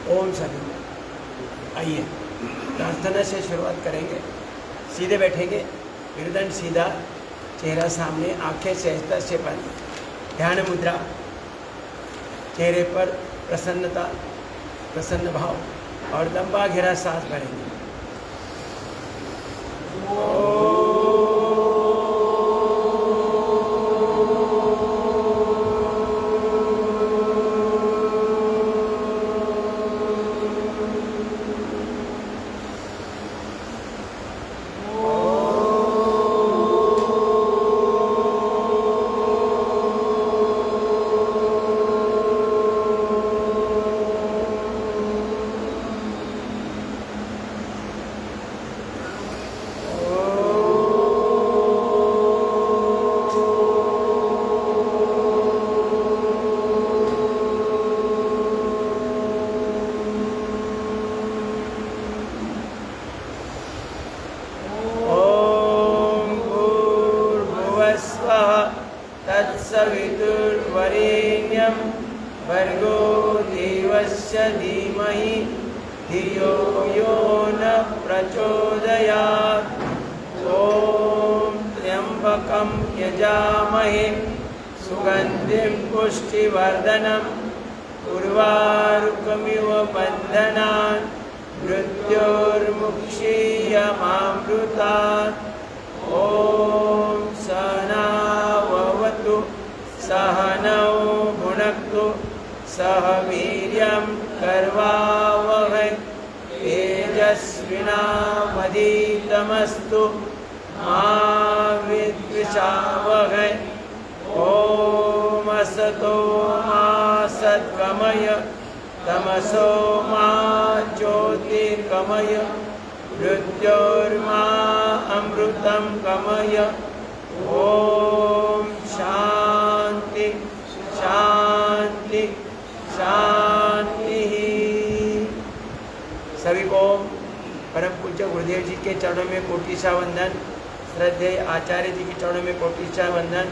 ओम सभी। आइए प्रार्थना से शुरुआत करेंगे। सीधे बैठेंगे, मेरुदंड सीधा, चेहरा सामने, आंखें सहजता से बंद, ध्यान मुद्रा, चेहरे पर प्रसन्नता, प्रसन्न भाव और लंबा गहरा सांस भरेंगे। तत्सवितुर्वरेण्यं भर्गो देवस्य धीमहि धियो यो न प्रचोदयात्। ॐ त्र्यम्बकं यजामहे सुगन्धिं पुष्टिवर्धनं उर्वारुकमिव बन्धनान् मृत्योर्मुक्षीयमामृतात्। ॐ सहना भवतु सहनौ भुनक्तु सह वीर्यं कर्वावहै तेजस्विनावधीतमस्तु मा विद्विषावहै। ॐ असतो मा सद्गमय तमसो मा ज्योतिर्गमय मृत्योर्मा अमृतं गमय। ओम शांति शांति शांति। सभी को परम पूज्य गुरुदेव जी के चरणों में कोटिशा वंदन, श्रद्धेय आचार्य जी के चरणों में कोटिशा वंदन,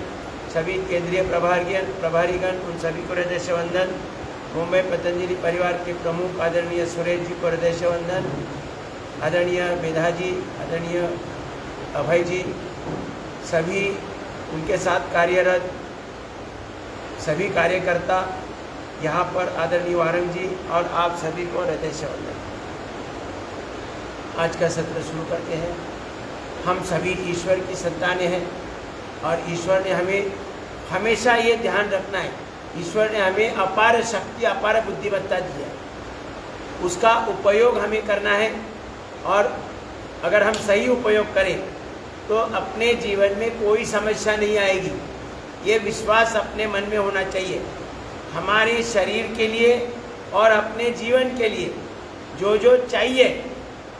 सभी केंद्रीय प्रभारीगण उन सभी को हृदय से वंदन। मुंबई पतंजलि परिवार के प्रमुख आदरणीय सुरेश जी को हृदय से वंदन, आदरणीय मेधा जी, आदरणीय अभय जी, सभी उनके साथ कार्यरत सभी कार्यकर्ता, यहाँ पर आदरणीय वारंग जी और आप सभी को हृदय से वंदन। आज का सत्र शुरू करते हैं। हम सभी ईश्वर की संतानें हैं और ईश्वर ने हमें हमेशा ये ध्यान रखना है, ईश्वर ने हमें अपार शक्ति, अपार बुद्धिमत्ता दी है, उसका उपयोग हमें करना है। और अगर हम सही उपयोग करें तो अपने जीवन में कोई समस्या नहीं आएगी। ये विश्वास अपने मन में होना चाहिए। हमारे शरीर के लिए और अपने जीवन के लिए जो जो चाहिए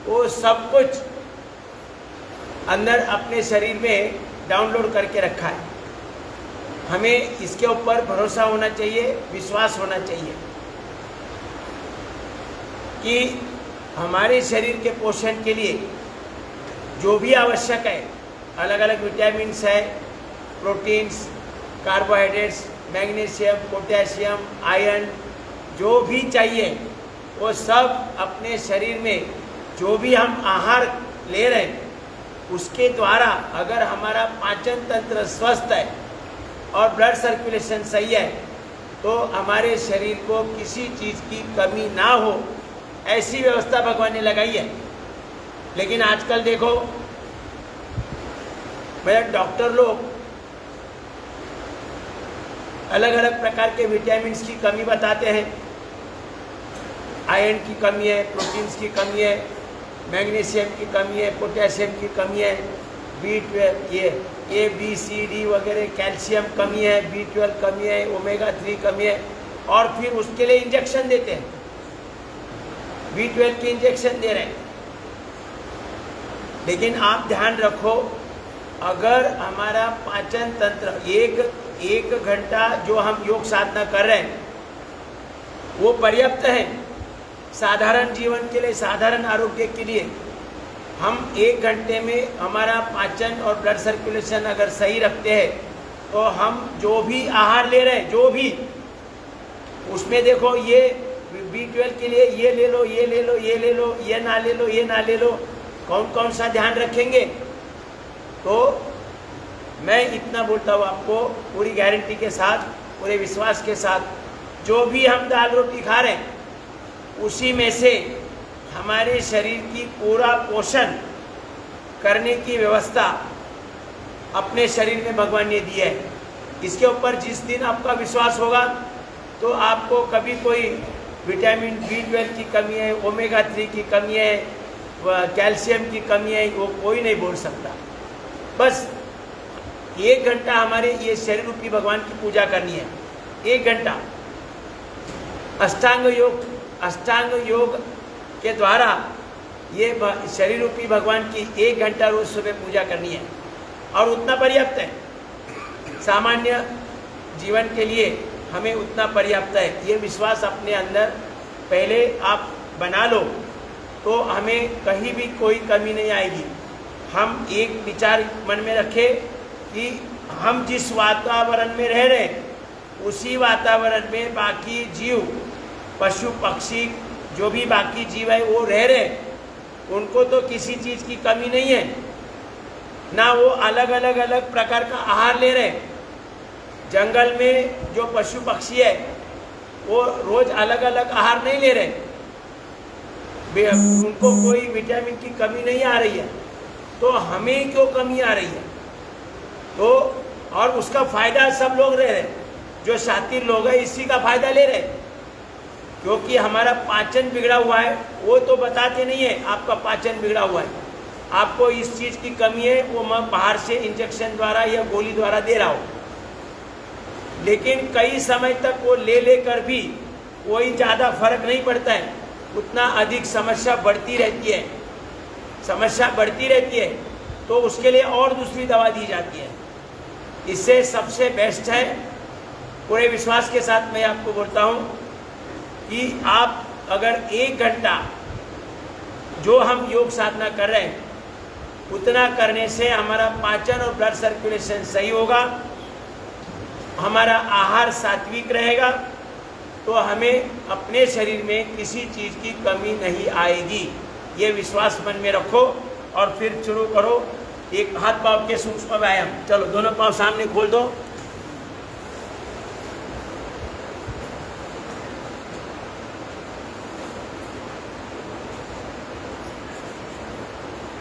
वो सब कुछ अंदर अपने शरीर में डाउनलोड करके रखा है। हमें इसके ऊपर भरोसा होना चाहिए, विश्वास होना चाहिए कि हमारे शरीर के पोषण के लिए जो भी आवश्यक है, अलग अलग विटामिन्स है, proteins, carbohydrates, magnesium, potassium, iron, जो भी चाहिए वो सब अपने शरीर में जो भी हम आहार ले रहे हैं उसके द्वारा अगर हमारा पाचन तंत्र स्वस्थ है और ब्लड सर्कुलेशन सही है तो हमारे शरीर को किसी चीज़ की कमी ना हो, ऐसी व्यवस्था भगवान ने लगाई है। लेकिन आजकल देखो मेरे डॉक्टर लोग अलग अलग प्रकार के विटामिन्स की कमी बताते हैं। आयरन की कमी है, प्रोटीन्स की कमी है, मैग्नीशियम की कमी है, पोटेशियम की कमी है, B12 ये ABCD वगैरह कैल्शियम कमी है, B12 कमी है, ओमेगा 3 कमी है, और फिर उसके लिए इंजेक्शन देते हैं, B12 के इंजेक्शन दे रहे हैं। लेकिन आप ध्यान रखो, अगर हमारा पाचन तंत्र एक घंटा जो हम योग साधना कर रहे हैं वो पर्याप्त है साधारण जीवन के लिए, साधारण आरोग्य के लिए। हम 1 घंटे में हमारा पाचन और ब्लड सर्कुलेशन अगर सही रखते हैं तो हम जो भी आहार ले रहे हैं, जो भी उसमें देखो ये B12 के लिए ये ले लो, ये ले लो, ये ले लो, ये ना ले लो, ये ना ले लो, कौन कौन सा ध्यान रखेंगे? तो मैं इतना बोलता हूँ आपको पूरी गारंटी के साथ, पूरे विश्वास के साथ, जो भी हम दाल रोटी खा रहे हैं उसी में से हमारे शरीर की पूरा पोषण करने की व्यवस्था अपने शरीर में भगवान ने दी है। इसके ऊपर जिस दिन आपका विश्वास होगा तो आपको कभी कोई विटामिन B12 की कमी है, ओमेगा 3 की कमी है, कैल्शियम की कमी है, वो कोई नहीं बोल सकता। बस 1 घंटा हमारे ये शरीर रूपी भगवान की पूजा करनी है। 1 घंटा अष्टांग योग के द्वारा ये शरीर रूपी भगवान की 1 घंटा रोज सुबह पूजा करनी है और उतना पर्याप्त है। सामान्य जीवन के लिए हमें उतना पर्याप्त है। ये विश्वास अपने अंदर पहले आप बना लो तो हमें कहीं भी कोई कमी नहीं आएगी। हम एक विचार मन में रखें कि हम जिस वातावरण में रह रहे हैं उसी वातावरण में बाकी जीव, पशु पक्षी, जो भी बाकी जीव है वो रह रहे, उनको तो किसी चीज़ की कमी नहीं है, ना वो अलग अलग प्रकार का आहार ले रहे। जंगल में जो पशु पक्षी है वो रोज अलग अलग आहार नहीं ले रहे, उनको कोई विटामिन की कमी नहीं आ रही है, तो हमें क्यों कमी आ रही है? तो और उसका फायदा सब लोग ले रहे, जो शातिर लोग हैं इसी का फायदा ले रहे, क्योंकि हमारा पाचन बिगड़ा हुआ है। वो तो बताते नहीं है आपका पाचन बिगड़ा हुआ है, आपको इस चीज़ की कमी है, वो मैं बाहर से इंजेक्शन द्वारा या गोली द्वारा दे रहा हूँ, लेकिन कई समय तक वो ले कर भी कोई ज़्यादा फर्क नहीं पड़ता है, उतना अधिक समस्या बढ़ती रहती है। समस्या बढ़ती रहती है तो उसके लिए और दूसरी दवा दी जाती है। इससे सबसे बेस्ट है, पूरे विश्वास के साथ मैं आपको बोलता हूँ कि आप अगर 1 घंटा जो हम योग साधना कर रहे हैं उतना करने से हमारा पाचन और ब्लड सर्कुलेशन सही होगा, हमारा आहार सात्विक रहेगा, तो हमें अपने शरीर में किसी चीज़ की कमी नहीं आएगी। ये विश्वास मन में रखो और फिर शुरू करो एक हाथ पांव के सूक्ष्म व्यायाम। चलो दोनों पांव सामने खोल दो।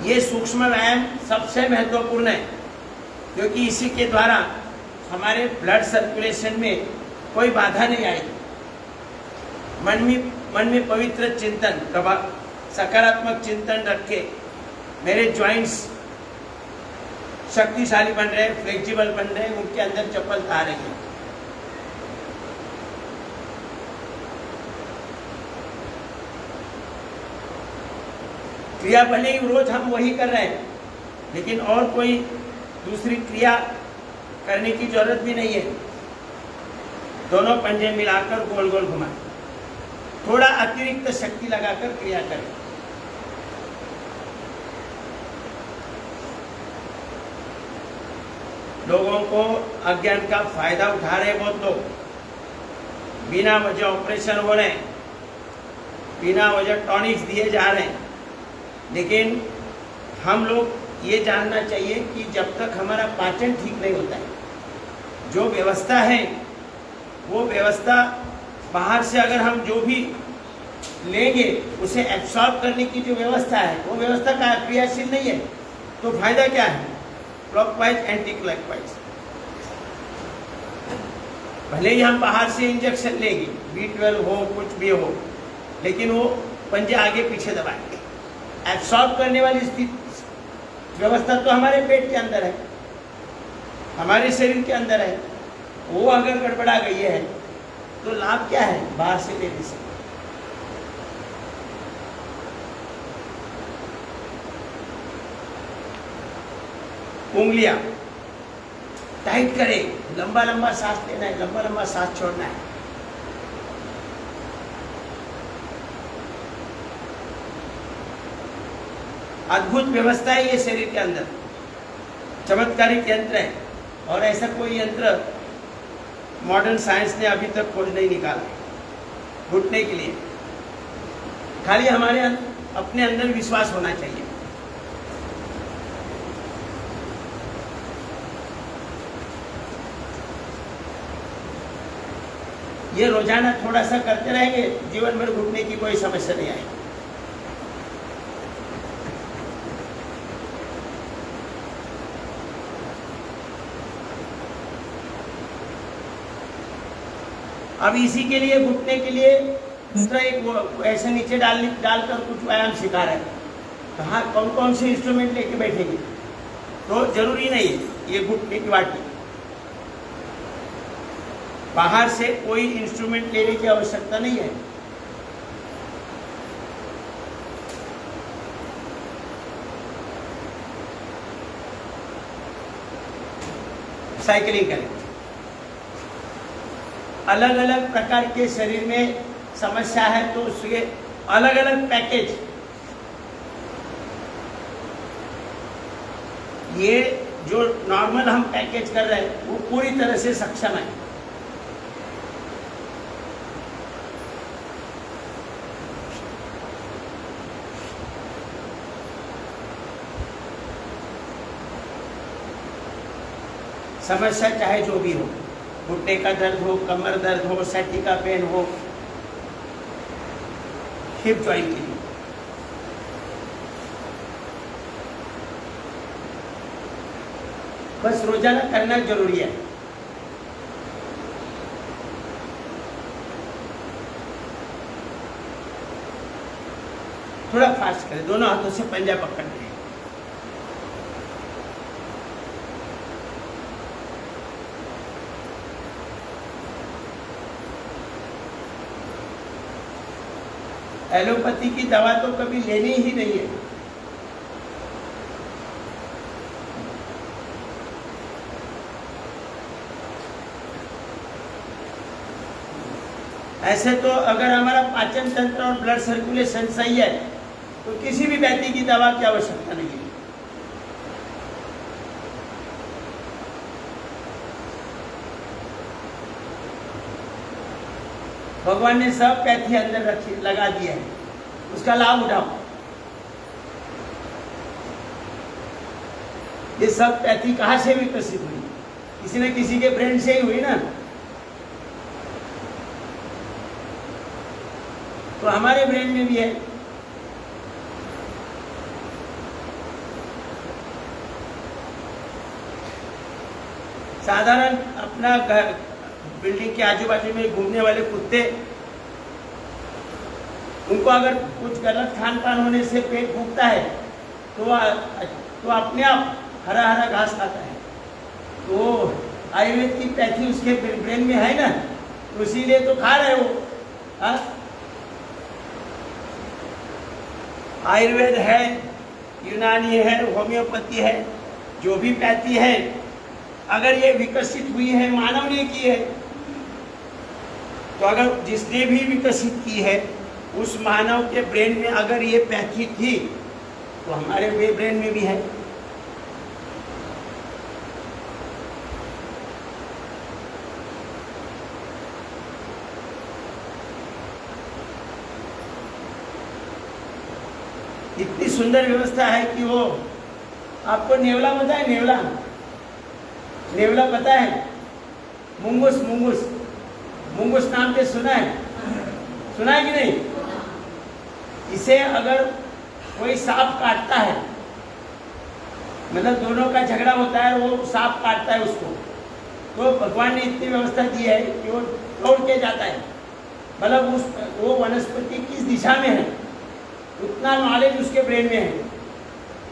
ये सूक्ष्म व्यायाम सबसे महत्वपूर्ण है, क्योंकि इसी के द्वारा हमारे ब्लड सर्कुलेशन में कोई बाधा नहीं आएगी। मन में पवित्र चिंतन, सकारात्मक चिंतन रख के मेरे जॉइंट्स शक्तिशाली बन रहे, फ्लेक्सिबल बन रहे, उनके अंदर चपलता आ रही है। क्रिया भले ही रोज हम वही कर रहे हैं, लेकिन और कोई दूसरी क्रिया करने की जरूरत भी नहीं है। दोनों पंजे मिलाकर गोल गोल घुमाएं, थोड़ा अतिरिक्त शक्ति लगाकर क्रिया करें। लोगों को अज्ञान का फायदा उठा रहे बहुत लोग, बिना वजह ऑपरेशन हो रहे हैं, बिना वजह टॉनिक्स दिए जा रहे हैं। लेकिन हम लोग ये जानना चाहिए कि जब तक हमारा पाचन ठीक नहीं होता है, जो व्यवस्था है वो व्यवस्था बाहर से अगर हम जो भी लेंगे उसे एब्सॉर्ब करने की जो व्यवस्था है वो व्यवस्था का क्रियाशील नहीं है, तो फायदा क्या है? Clockwise anti clockwise. भले ही हम बाहर से इंजेक्शन लेंगे, B12 हो कुछ भी हो, लेकिन वो पंजे आगे पीछे दबाएंगे। एब्सॉर्ब करने वाली व्यवस्था तो हमारे पेट के अंदर है, हमारे शरीर के अंदर है। वो अगर गड़बड़ा गई है तो लाभ क्या है बाहर से लेने से? उंगलियां टाइट करें, लंबा लंबा सांस लेना है, लंबा लंबा सांस छोड़ना है। अद्भुत व्यवस्था है ये शरीर के अंदर, चमत्कारिक यंत्र है, और ऐसा कोई यंत्र मॉडर्न साइंस ने अभी तक खोज नहीं निकाला। घुटने के लिए। खाली हमारे अपने अंदर विश्वास होना चाहिए। ये रोजाना थोड़ा सा करते रहेंगे, जीवन भर घुटने की कोई समस्या नहीं आएगी। अब इसी के लिए घुटने के लिए दूसरा एक ऐसे नीचे डालकर कुछ व्यायाम सिखा रहे हैं। कहाँ कौन कौन से इंस्ट्रूमेंट लेके बैठेंगे, तो जरूरी नहीं है ये घुटने की वाटी। बाहर से कोई इंस्ट्रूमेंट लेने की आवश्यकता नहीं है। साइकिलिंग करें। अलग अलग प्रकार के शरीर में समस्या है तो उसके अलग अलग पैकेज, ये जो नॉर्मल हम पैकेज कर रहे हैं वो पूरी तरह से सक्षम है। समस्या चाहे जो भी हो, घुटने का दर्द हो, कमर दर्द हो, सैटी का पेन हो, हिप जॉइंट के लिए बस रोजाना करना जरूरी है। थोड़ा फास्ट करें, दोनों हाथों से पंजा पकड़ के। एलोपैथी की दवा तो कभी लेनी ही नहीं है। ऐसे तो अगर हमारा पाचन तंत्र और ब्लड सर्कुलेशन सही है तो किसी भी व्यक्ति की दवा की आवश्यकता नहीं है। भगवान ने सब पैथी अंदर रखी लगा दिया है, उसका लाभ उठाओ। ये सब पैथी कहाँ से विकसित हुई? किसी न किसी के ब्रेन से ही हुई ना। तो हमारे ब्रेन में भी है। साधारण अपना घर, बिल्डिंग के आजू बाजू में घूमने वाले कुत्ते, उनको अगर कुछ गलत खान पान होने से पेट फूकता है तो अपने आप हरा हरा घास खाता है। तो आयुर्वेद की पैथी उसके ब्रेन में है ना, तो इसीलिए तो खा रहे हो। हा? आयुर्वेद है, यूनानी है, होम्योपैथी है, जो भी पैथी है, अगर ये विकसित हुई है, मानव ने की है, तो अगर जिसने भी विकसित की है उस मानव के ब्रेन में अगर ये पैथी थी तो हमारे ब्रेन में भी है। इतनी सुंदर व्यवस्था है कि वो आपको नेवला पता है? नेवला पता है? मुंगुस नाम के सुना है कि नहीं? इसे अगर कोई सांप काटता है, मतलब दोनों का झगड़ा होता है, वो सांप काटता है उसको, तो भगवान ने इतनी व्यवस्था दी है कि वो दौड़ के जाता है। मतलब वो वनस्पति किस दिशा में है उतना नॉलेज उसके ब्रेन में है।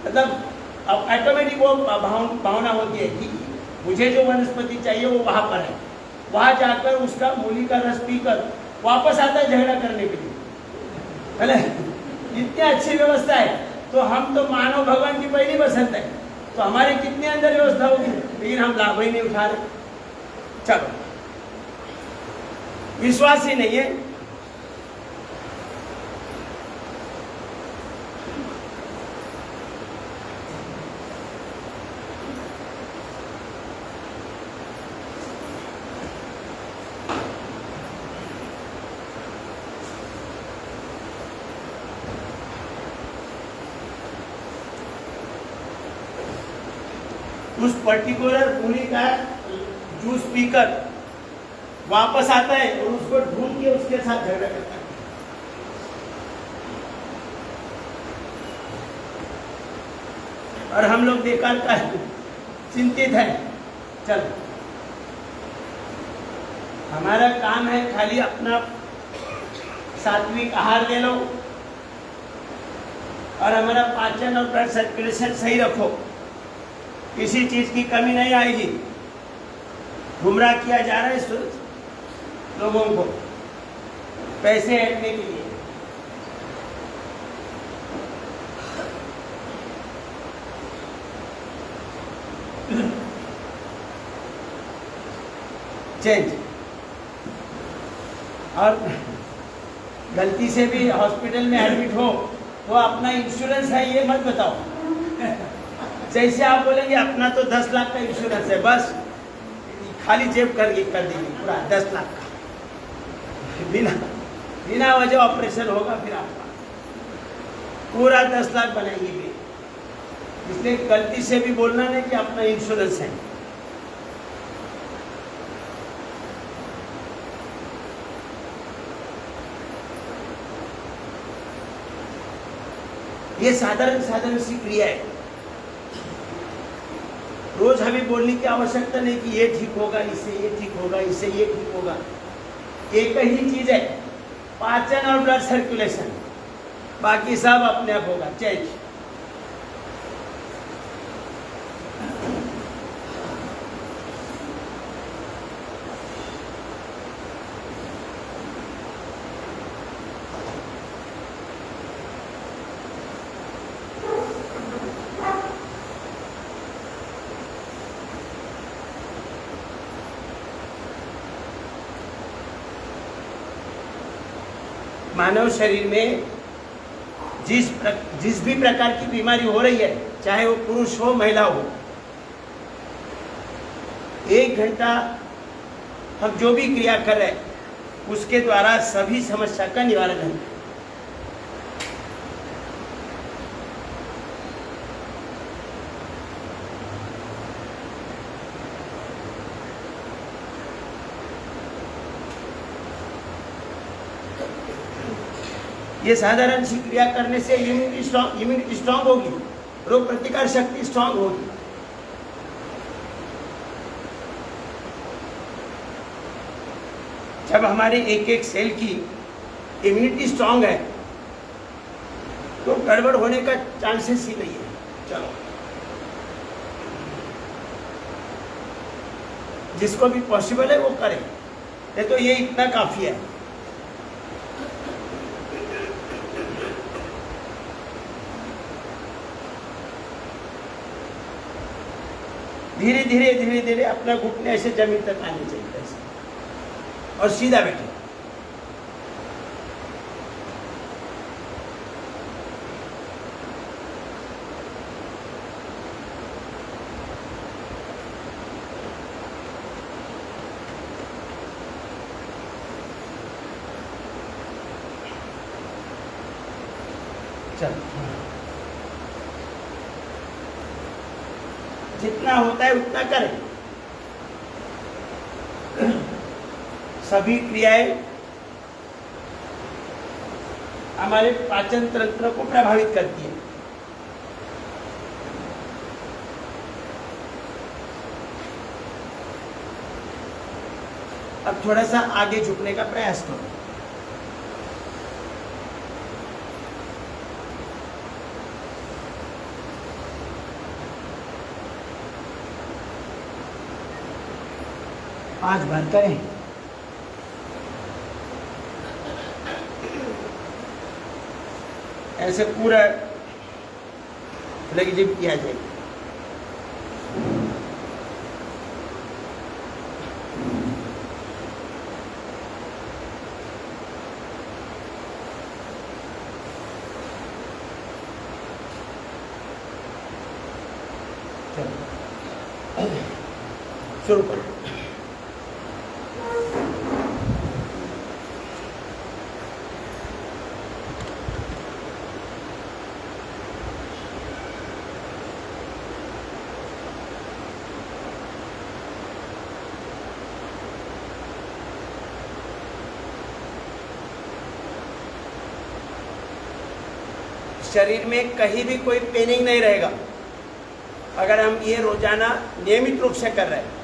मतलब अब ऑटोमेटिक वो भावना होती है कि मुझे जो वनस्पति चाहिए वो वहाँ पर है, वहाँ जाकर उसका मूली का रस पीकर वापस आता है झगड़ा करने के लिए। है इतनी अच्छी व्यवस्था है। तो हम तो मानव भगवान की पहली पसंद है, तो हमारे कितने अंदर व्यवस्था होगी, लेकिन हम लाभ ही नहीं उठा रहे। चलो, विश्वास ही नहीं है। उस पर्टिकुलर पूरी का जूस पीकर वापस आता है और उसको ढूंढ के उसके साथ झगड़ा करता है। और हम लोग बेकार का चिंतित है। चलो, हमारा काम है खाली अपना सात्विक आहार ले लो और हमारा पाचन और ब्लड सर्कुलेशन सही रखो, किसी चीज की कमी नहीं आएगी। गुमराह किया जा रहा है लोगों को पैसे ऐंठने के लिए। चेंज। और गलती से भी हॉस्पिटल में एडमिट हो तो अपना इंश्योरेंस है ये मत बताओ। जैसे आप बोलेंगे अपना तो 10 लाख का इंश्योरेंस है, बस खाली जेब कर देंगे पूरा 10 लाख का, बिना वजह ऑपरेशन होगा, फिर आपका पूरा 10 लाख बनाएंगे भी। इसलिए गलती से भी बोलना नहीं कि अपना इंश्योरेंस है। ये साधारण सी क्रिया है। रोज हमें बोलने की आवश्यकता नहीं कि ये ठीक होगा, इससे ये ठीक होगा, इससे ये ठीक होगा। एक ही चीज है, पाचन और ब्लड सर्कुलेशन, बाकी सब अपने आप होगा। चेंज। मानव शरीर में जिस भी प्रकार की बीमारी हो रही है, चाहे वो पुरुष हो महिला हो, 1 घंटा हम जो भी क्रिया कर रहे हैं उसके द्वारा सभी समस्या का निवारण है। ये साधारण सी क्रिया करने से इम्यूनिटी स्ट्रांग होगी, रोग प्रतिकार शक्ति स्ट्रांग होगी। जब हमारे एक सेल की इम्यूनिटी स्ट्रांग है तो गड़बड़ होने का चांसेस ही नहीं है। चलो, जिसको भी पॉसिबल है वो करें, नहीं तो ये इतना काफी है। धीरे धीरे अपना घुटने ऐसे जमीन तक आने चाहिए ऐसे, और सीधा बैठे। चलो, जितना होता है उतना करें। सभी क्रियाएं हमारे पाचन तंत्र को प्रभावित करती है। अब थोड़ा सा आगे झुकने का प्रयास करो। आज भर करें। ऐसे पूरा फ्लेक्सिबल किया जाए। शुरू करो। शरीर में कहीं भी कोई पेनिंग नहीं रहेगा अगर हम ये रोजाना नियमित रूप से कर रहे हैं।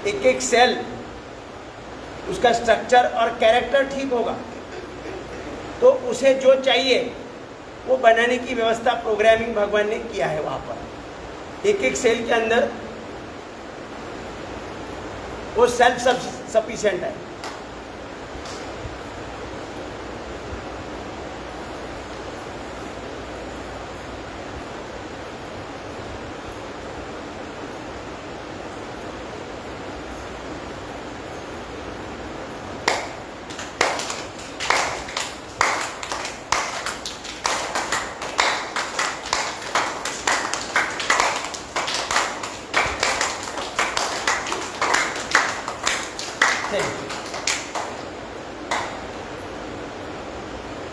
एक एक सेल उसका स्ट्रक्चर और कैरेक्टर ठीक होगा तो उसे जो चाहिए वो बनाने की व्यवस्था प्रोग्रामिंग भगवान ने किया है। वहां पर एक एक सेल के अंदर वो सेल्फ सफिशिएंट है।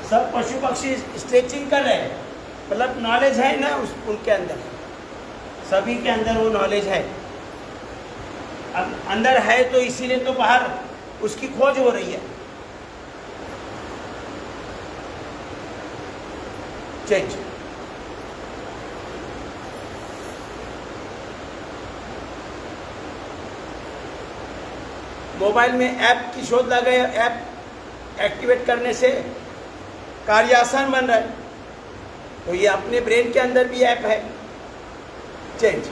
सब पशु पक्षी स्ट्रेचिंग कर रहे हैं, मतलब नॉलेज है ना उनके अंदर, सभी के अंदर वो नॉलेज है। अब अंदर है तो इसीलिए तो बाहर उसकी खोज हो रही है। चेंज मोबाइल में ऐप की शोध लगा है, ऐप एक्टिवेट करने से कार्य आसान बन रहा है, तो ये अपने ब्रेन के अंदर भी ऐप है। चेंज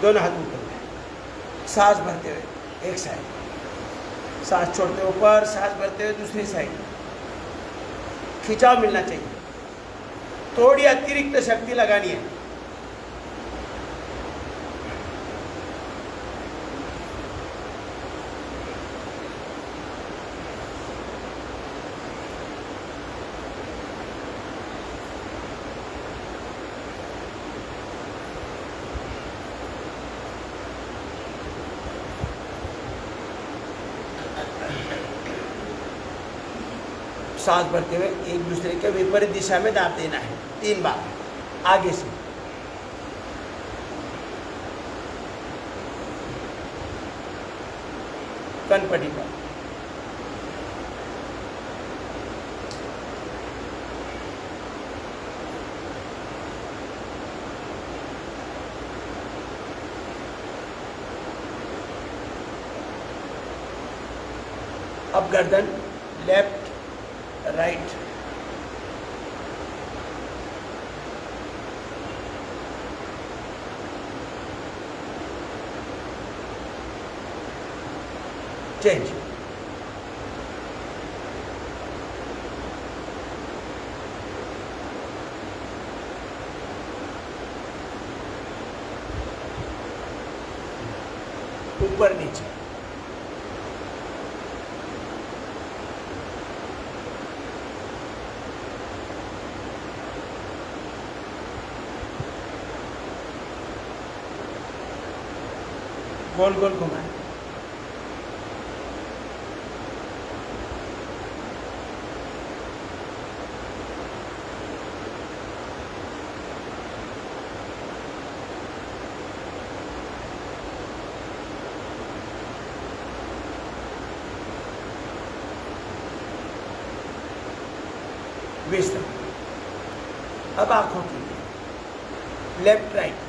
दोनों हाथ ऊपर, सांस भरते हुए एक साइड, सांस छोड़ते हुए ऊपर, सांस भरते हुए दूसरी साइड। खिंचाव मिलना चाहिए, थोड़ी अतिरिक्त शक्ति लगानी है। सांस भरते हुए एक दूसरे के विपरीत दिशा में दाब देना है 3 बार आगे से। कनपटी पर अब गर्दन लेफ्ट राइट, चेंज ऊपर नीचे, गोल गोल घुमाए। विश्राम। अब आंखों के लिए लेफ्ट राइट,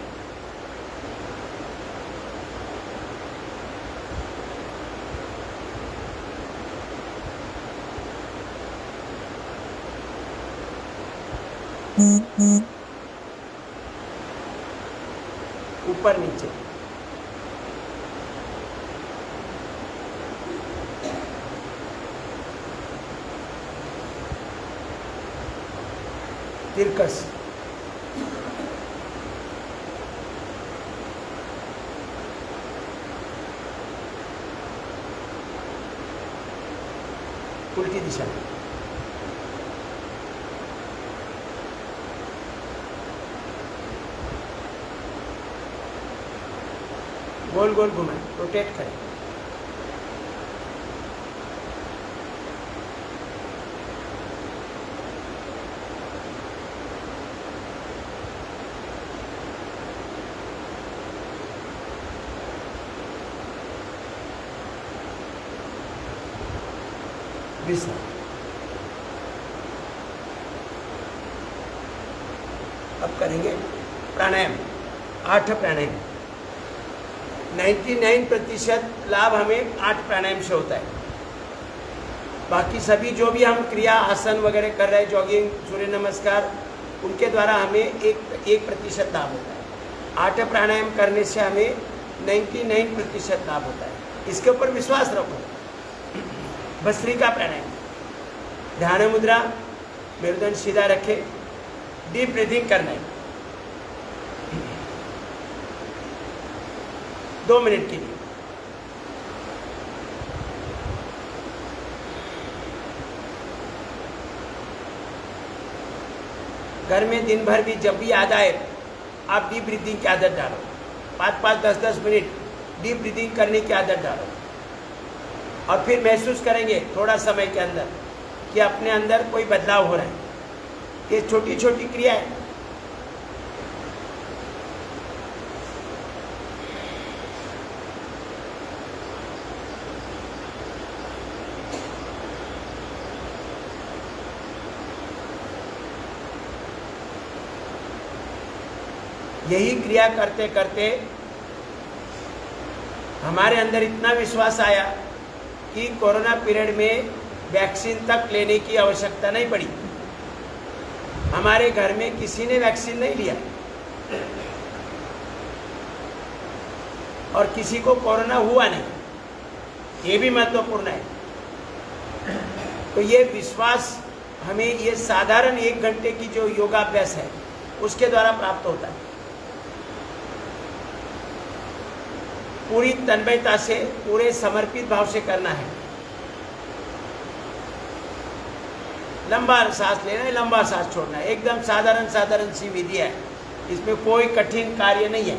ऊपर नीचे, तिरकस, उल्टी दिशा में, गोल गोल घुमाएं, रोटेट करें। विश्राम। अब करेंगे प्राणायाम, 8 प्राणायाम। 99% लाभ हमें 8 प्राणायाम से होता है। बाकी सभी जो भी हम क्रिया आसन वगैरह कर रहे हैं, जॉगिंग, सूर्य नमस्कार, उनके द्वारा हमें 1% लाभ होता है। 8 प्राणायाम करने से हमें 99% लाभ होता है। इसके ऊपर विश्वास रखो। भस्त्रिका प्राणायाम, ध्यान मुद्रा, मेरुदंड सीधा रखे, डीप ब्रीथिंग करना है 2 मिनट के लिए। घर में दिन भर भी जब भी याद आए आप डीप ब्रीथिंग की आदत डालो। 5-5, 10-10 मिनट डीप ब्रीथिंग करने की आदत डालो, और फिर महसूस करेंगे थोड़ा समय के अंदर कि अपने अंदर कोई बदलाव हो रहा है। ये छोटी छोटी क्रिया है। यही क्रिया करते करते हमारे अंदर इतना विश्वास आया कि कोरोना पीरियड में वैक्सीन तक लेने की आवश्यकता नहीं पड़ी। हमारे घर में किसी ने वैक्सीन नहीं लिया और किसी को कोरोना हुआ नहीं। ये भी महत्वपूर्ण है। तो ये विश्वास हमें ये साधारण 1 घंटे की जो योगाभ्यास है उसके द्वारा प्राप्त होता है। पूरी तन्मयता से, पूरे समर्पित भाव से करना है। लंबा सांस लेना है, लंबा सांस छोड़ना है। एकदम साधारण सी विधि है, इसमें कोई कठिन कार्य नहीं है।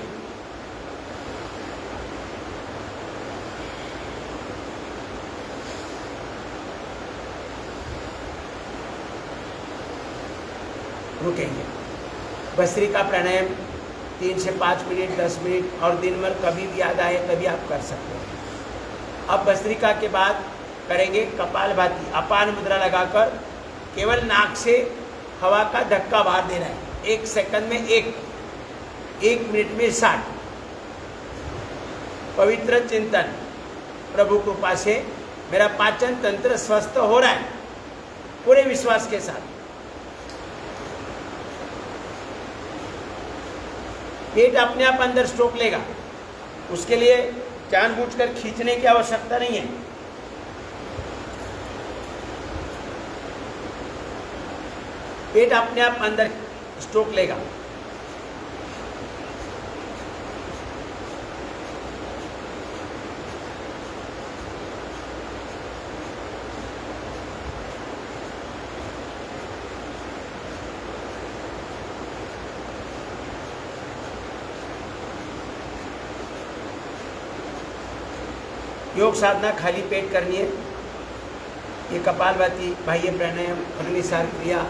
रुकेंगे। भस्त्रिका प्राणायाम 3 से 5 मिनट, 10 मिनट, और दिन भर कभी भी याद आए तभी आप कर सकते हैं। अब भस्त्रिका के बाद करेंगे कपालभाति। अपान मुद्रा लगाकर केवल नाक से हवा का धक्का बाहर देना है। 1 सेकंड में 1 मिनट में 60। पवित्र चिंतन, प्रभु कृपा से मेरा पाचन तंत्र स्वस्थ हो रहा है, पूरे विश्वास के साथ। पेट अपने आप अंदर स्ट्रोक लेगा, उसके लिए जानबूझकर खींचने की आवश्यकता नहीं है। पेट अपने आप अंदर स्ट्रोक लेगा। योग साधना खाली पेट करनी है। ये कपालभाति, बाह्य प्राणायाम, अग्निसार क्रिया,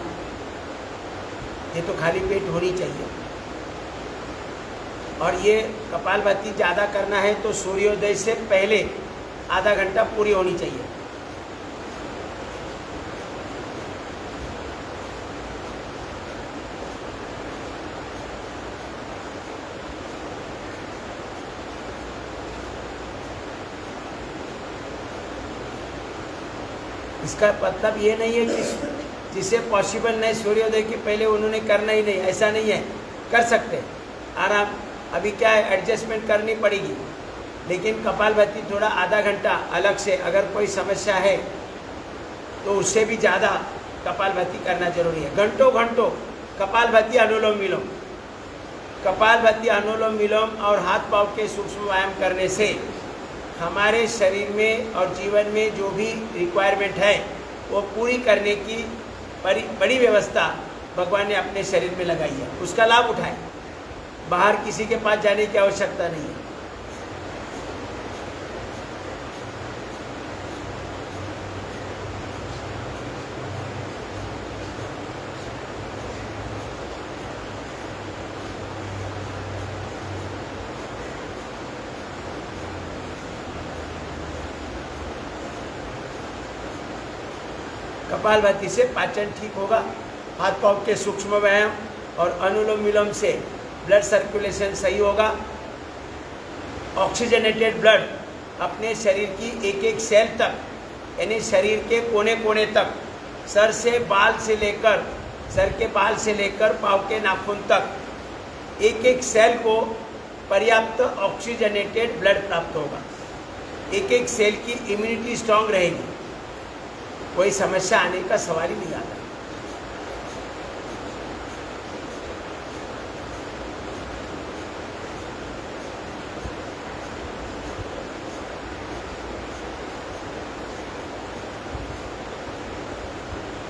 ये तो खाली पेट होनी चाहिए। और ये कपालभाति ज़्यादा करना है तो सूर्योदय से पहले आधा घंटा पूरी होनी चाहिए। इसका मतलब ये नहीं है कि जिसे पॉसिबल नहीं सूर्योदय के पहले उन्होंने करना ही नहीं, ऐसा नहीं है। कर सकते आराम। अभी क्या है, एडजस्टमेंट करनी पड़ेगी। लेकिन कपालभाति थोड़ा आधा घंटा अलग से, अगर कोई समस्या है तो उससे भी ज़्यादा कपालभाति करना जरूरी है। घंटों घंटों कपालभाति, अनुलोम विलोम, कपालभाति, अनुलोम विलोम और हाथ पाँव के सूक्ष्म व्यायाम करने से हमारे शरीर में और जीवन में जो भी रिक्वायरमेंट है वो पूरी करने की बड़ी व्यवस्था भगवान ने अपने शरीर में लगाई है। उसका लाभ उठाएं। बाहर किसी के पास जाने की आवश्यकता नहीं है। कपालभाति से पाचन ठीक होगा, हाथ पाँव के सूक्ष्म व्यायाम और अनुलोम विलोम से ब्लड सर्कुलेशन सही होगा। ऑक्सीजनेटेड ब्लड अपने शरीर की एक एक सेल तक, यानी शरीर के कोने कोने तक, सर के बाल से लेकर पाँव के नाखून तक एक एक सेल को पर्याप्त ऑक्सीजनेटेड ब्लड प्राप्त होगा। एक एक सेल की इम्यूनिटी स्ट्रांग रहेगी, कोई समस्या आने का सवाल ही नहीं आता।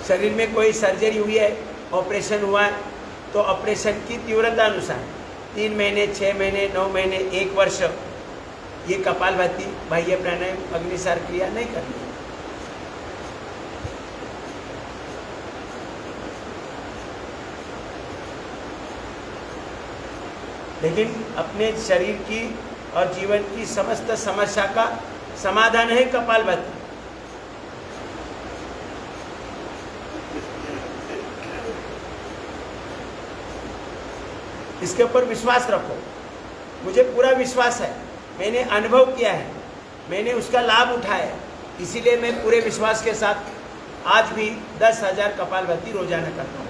शरीर में कोई सर्जरी हुई है, ऑपरेशन हुआ है, तो ऑपरेशन की तीव्रता अनुसार 3 महीने, 6 महीने, 9 महीने, 1 वर्ष ये कपालभाति, बाह्य प्राणायाम, अग्निसार क्रिया नहीं करनी है। लेकिन अपने शरीर की और जीवन की समस्त समस्या का समाधान है कपालभाति। इसके ऊपर विश्वास रखो। मुझे पूरा विश्वास है, मैंने अनुभव किया है, मैंने उसका लाभ उठाया है, इसीलिए मैं पूरे विश्वास के साथ आज भी 10,000 कपालभाति रोजाना करता हूँ।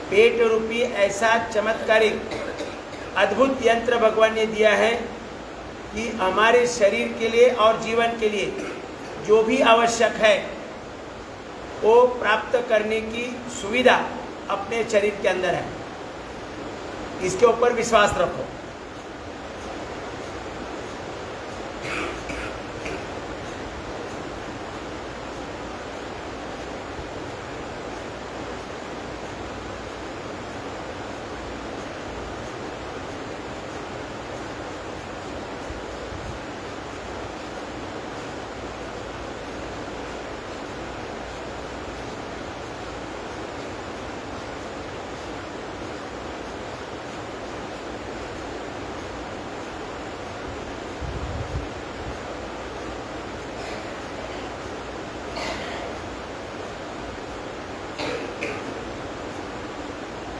पेट रूपी ऐसा चमत्कारिक अद्भुत यंत्र भगवान ने दिया है कि हमारे शरीर के लिए और जीवन के लिए जो भी आवश्यक है वो प्राप्त करने की सुविधा अपने शरीर के अंदर है। इसके ऊपर विश्वास रखो।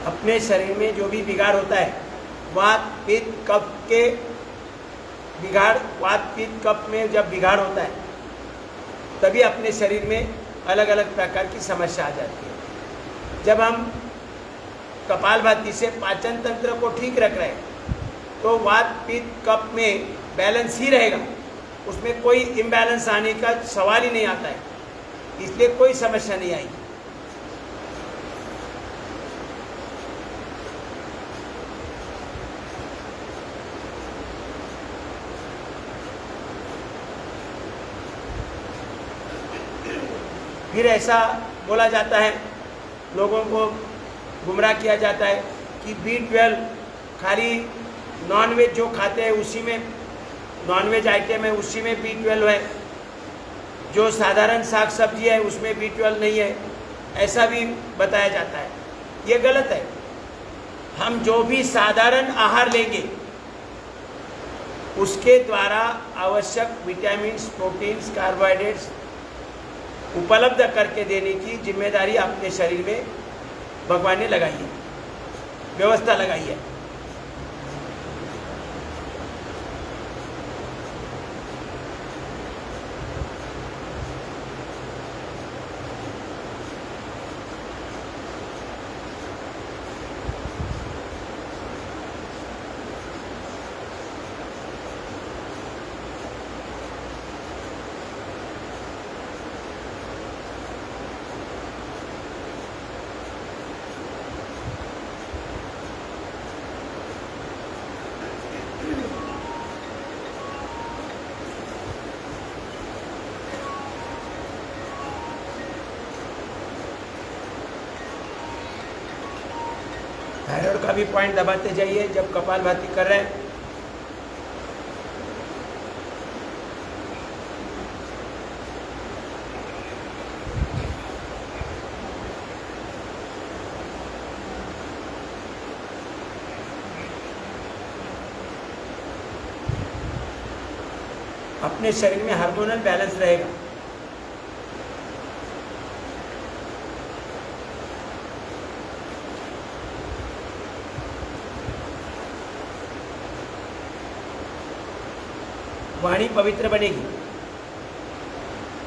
अपने शरीर में जो भी बिगाड़ होता है, वात पित्त कफ के बिगाड़, वात पित्त कफ में जब बिगाड़ होता है तभी अपने शरीर में अलग अलग प्रकार की समस्या आ जाती है। जब हम कपालभाति से पाचन तंत्र को ठीक रख रहे हैं तो वात पित्त कफ में बैलेंस ही रहेगा, उसमें कोई इम्बैलेंस आने का सवाल ही नहीं आता है, इसलिए कोई समस्या नहीं आएगी। फिर ऐसा बोला जाता है, लोगों को गुमराह किया जाता है कि B12 खाली नॉनवेज जो खाते हैं उसी में, नॉनवेज आइटम है उसी में B12 है, जो साधारण साग सब्जी है उसमें B12 नहीं है, ऐसा भी बताया जाता है। ये गलत है। हम जो भी साधारण आहार लेंगे उसके द्वारा आवश्यक विटामिन्स, प्रोटीन्स, कार्बोहाइड्रेट्स उपलब्ध करके देने की जिम्मेदारी अपने शरीर में भगवान ने लगाई है, व्यवस्था लगाई है। थायराइड का भी पॉइंट दबाते जाइए जब कपालभाति कर रहे हैं। अपने शरीर में हार्मोनल बैलेंस रहेगा। वाणी पवित्र बनेगी,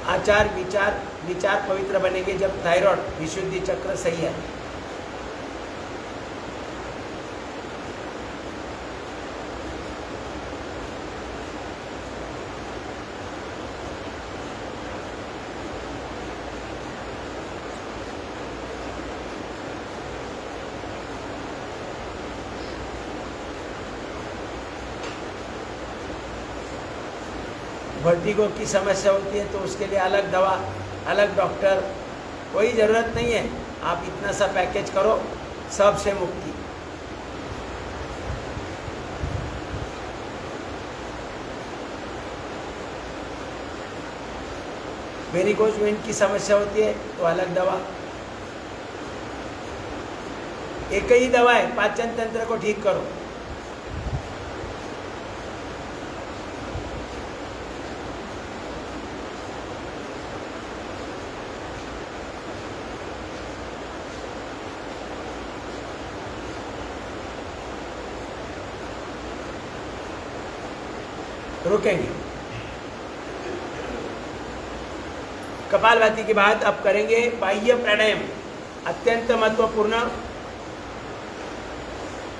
आचार विचार विचार पवित्र बनेंगे जब थायराइड विशुद्धि चक्र सही है। वर्टिगो की समस्या होती है तो उसके लिए अलग दवा, अलग डॉक्टर, कोई ज़रूरत नहीं है। आप इतना सा पैकेज करो, सबसे मुक्ति। वेरिकोज वेन की समस्या होती है तो अलग दवा। एक ही दवा है, पाचन तंत्र को ठीक करो। रुकेंगे। कपालभाति के बाद अब करेंगे बाह्य प्राणायाम। अत्यंत महत्वपूर्ण,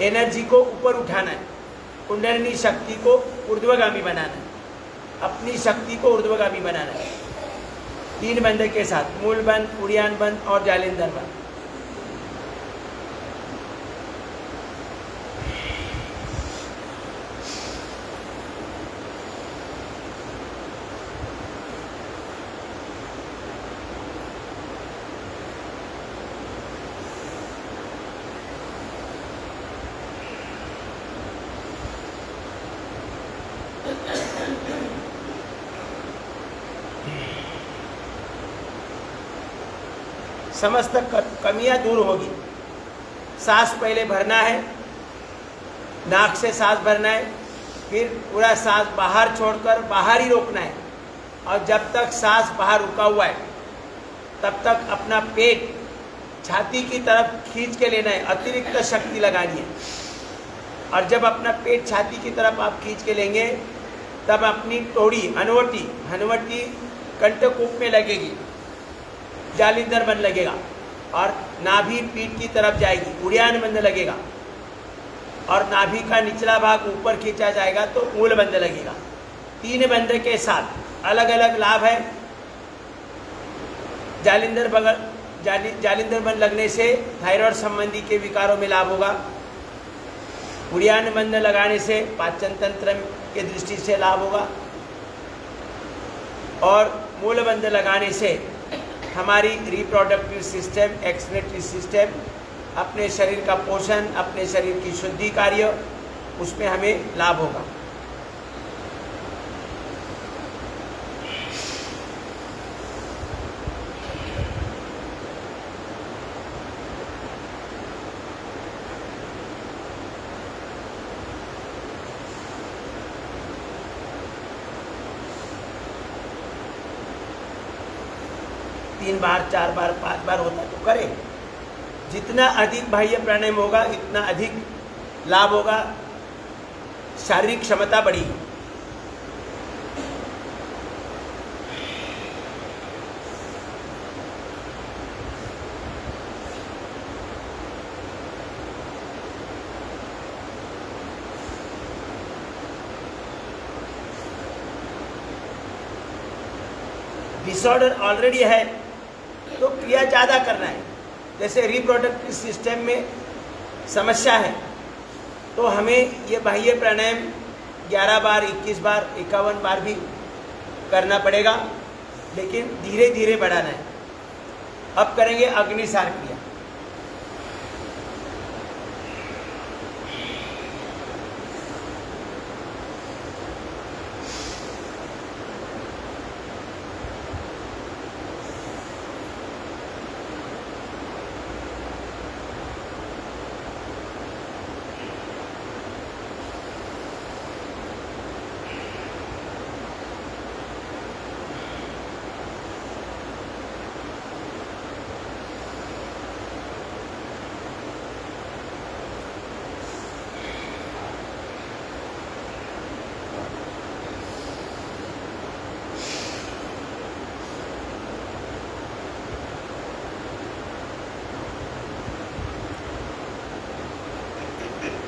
एनर्जी को ऊपर उठाना है, कुंडलिनी शक्ति को ऊर्ध्वगामी बनाना है, अपनी शक्ति को ऊर्ध्वगामी बनाना है। 3 बंद के साथ, मूल बंद, उड़ियान बंद और जालिंधर बंद। समस्त कमियां दूर होगी। सांस पहले भरना है, नाक से सांस भरना है, फिर पूरा सांस बाहर छोड़कर बाहर ही रोकना है। और जब तक सांस बाहर रुका हुआ है तब तक अपना पेट छाती की तरफ खींच के लेना है, अतिरिक्त शक्ति लगानी है। और जब अपना पेट छाती की तरफ आप खींच के लेंगे तब अपनी टोड़ी हनवटी कंठकूप में लगेगी, जालिंधर बंद लगेगा और नाभि पीठ की तरफ जाएगी, उड़ियान बंद लगेगा और नाभि का निचला भाग ऊपर खींचा जाएगा तो मूल बंद लगेगा। 3 बंद के साथ अलग अलग लाभ है। जालिंधर बंद लगने से थायराइड संबंधी के विकारों में लाभ होगा। उड़ियान बंद लगाने से पाचन तंत्र के दृष्टि से लाभ होगा और मूल बंद लगाने से हमारी रिप्रोडक्टिव सिस्टम, एक्सक्रीटरी सिस्टम, अपने शरीर का पोषण, अपने शरीर की शुद्धि कार्य, उसमें हमें लाभ होगा। तीन बार, 4 बार, 5 बार होता तो करें। जितना अधिक बाह्य प्राणायाम होगा इतना अधिक लाभ होगा, शारीरिक क्षमता बढ़ी। डिसऑर्डर ऑलरेडी है तो क्रिया ज़्यादा करना है। जैसे रिप्रोडक्टिव सिस्टम में समस्या है तो हमें ये बाह्य प्राणायाम 11 बार, 21 बार, 51 बार भी करना पड़ेगा, लेकिन धीरे धीरे बढ़ाना है। अब करेंगे अग्निसार क्रिया।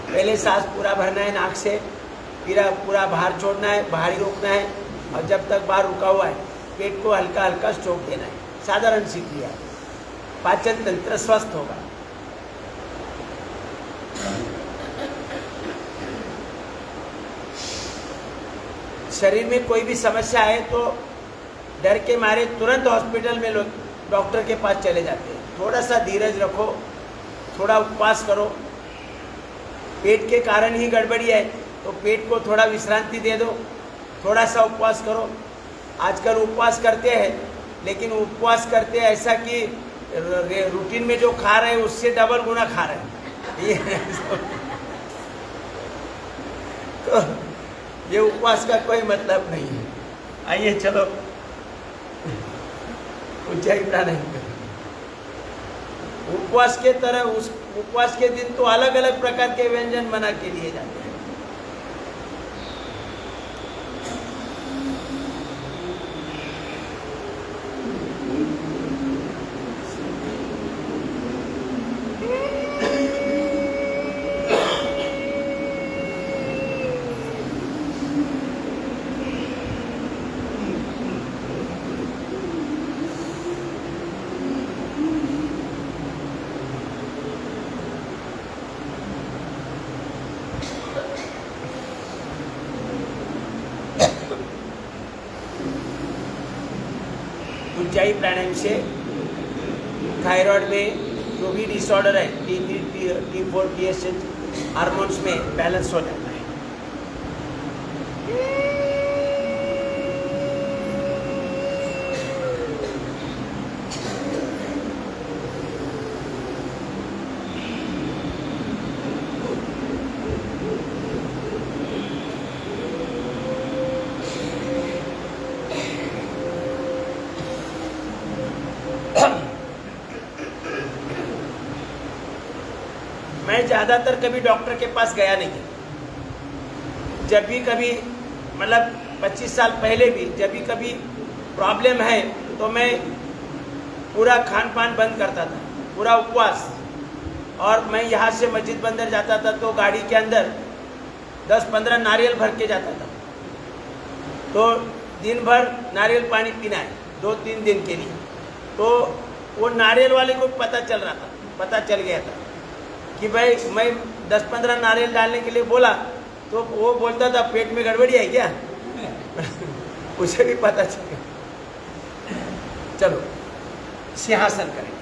पहले सांस पूरा भरना है नाक से, फिर पूरा बाहर छोड़ना है, बाहर ही रोकना है, और जब तक बाहर रुका हुआ है पेट को हल्का हल्का स्ट्रोक देना है। साधारण सी क्रिया, पाचन तंत्र स्वस्थ होगा। शरीर में कोई भी समस्या है तो डर के मारे तुरंत हॉस्पिटल में लोग डॉक्टर के पास चले जाते हैं। थोड़ा सा धीरज रखो, थोड़ा उपवास करो। पेट के कारण ही गड़बड़ी है तो पेट को थोड़ा विश्रांति दे दो, थोड़ा सा उपवास करो। आजकल उपवास करते हैं, लेकिन उपवास करते हैं ऐसा कि रूटीन में जो खा रहे हैं उससे डबल गुना खा रहे हैं। तो ये उपवास का कोई मतलब नहीं है। आइए चलो उज्जैन नहीं करें। उपवास के तरह उस उपवास के दिन तो अलग अलग प्रकार के व्यंजन बना के लिए जाते हैं। उज्जाई प्राणायाम से थायराइड में जो भी डिसऑर्डर है, T3, T4, TSH हार्मोन्स में बैलेंस हो जाता है। मैं ज़्यादातर कभी डॉक्टर के पास गया नहीं। जब भी कभी मतलब 25 साल पहले भी जब भी कभी प्रॉब्लम है तो मैं पूरा खान पान बंद करता था, पूरा उपवास। और मैं यहाँ से मस्जिद बंदर जाता था तो गाड़ी के अंदर 10-15 नारियल भर के जाता था। तो दिन भर नारियल पानी पीना है 2-3 दिन के लिए। तो वो नारियल वाले को पता चल गया था कि भाई मैं 10-15 नारियल डालने के लिए बोला तो वो बोलता था पेट में गड़बड़ी है क्या। उसे भी पता चल गया। चलो सिंहासन करें।